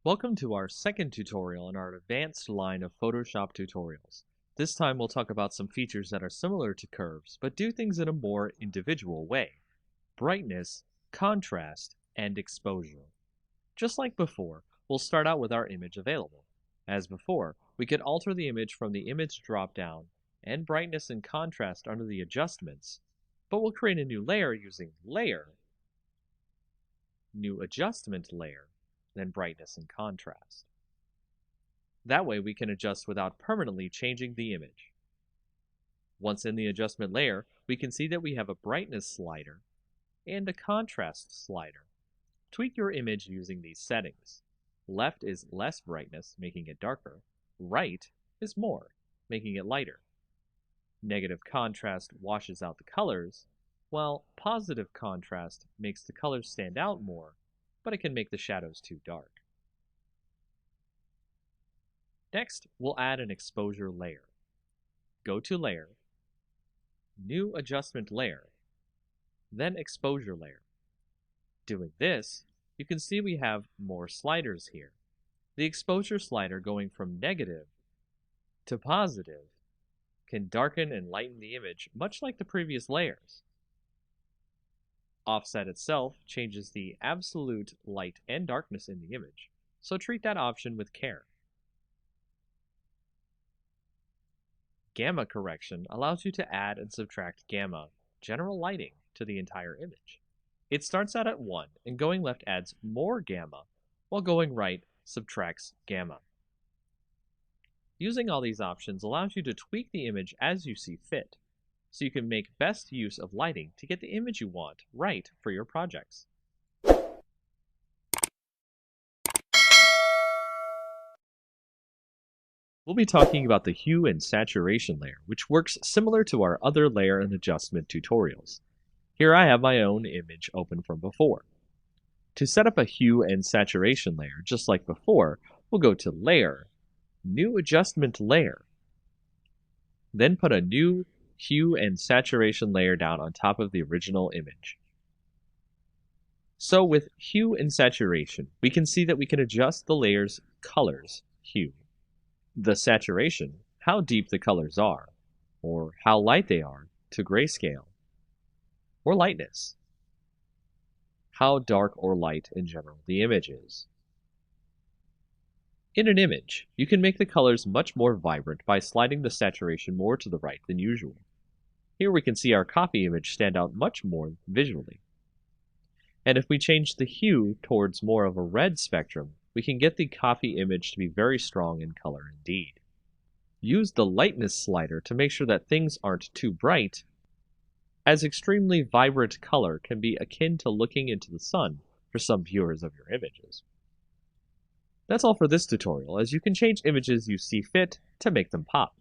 Welcome to our second tutorial in our advanced line of Photoshop tutorials. This time we'll talk about some features that are similar to curves, but do things in a more individual way. Brightness, contrast, and exposure. Just like before, we'll start out with our image available. As before, we could alter the image from the image drop-down and brightness and contrast under the adjustments, but we'll create a new layer using Layer, New Adjustment Layer, then brightness and contrast. That way we can adjust without permanently changing the image. Once in the adjustment layer, we can see that we have a brightness slider and a contrast slider. Tweak your image using these settings. Left is less brightness, making it darker. Right is more, making it lighter. Negative contrast washes out the colors, while positive contrast makes the colors stand out more, but it can make the shadows too dark. Next, we'll add an exposure layer. Go to Layer, New Adjustment Layer, then Exposure Layer. Doing this, you can see we have more sliders here. The exposure slider going from negative to positive can darken and lighten the image much like the previous layers. Offset itself changes the absolute light and darkness in the image, so treat that option with care. Gamma correction allows you to add and subtract gamma, general lighting, to the entire image. It starts out at 1, and going left adds more gamma, while going right subtracts gamma. Using all these options allows you to tweak the image as you see fit, so you can make best use of lighting to get the image you want right for your projects. We'll be talking about the hue and saturation layer, which works similar to our other layer and adjustment tutorials. Here I have my own image open from before. To set up a hue and saturation layer, just like before, we'll go to Layer, New Adjustment Layer, then put a new hue and saturation layer down on top of the original image. So with hue and saturation, we can see that we can adjust the layer's colors, hue. The saturation, how deep the colors are, or how light they are, to grayscale, or lightness. How dark or light in general the image is. In an image, you can make the colors much more vibrant by sliding the saturation more to the right than usual. Here we can see our coffee image stand out much more visually. And if we change the hue towards more of a red spectrum, we can get the coffee image to be very strong in color indeed. Use the lightness slider to make sure that things aren't too bright, as extremely vibrant color can be akin to looking into the sun for some viewers of your images. That's all for this tutorial, as you can change images you see fit to make them pop.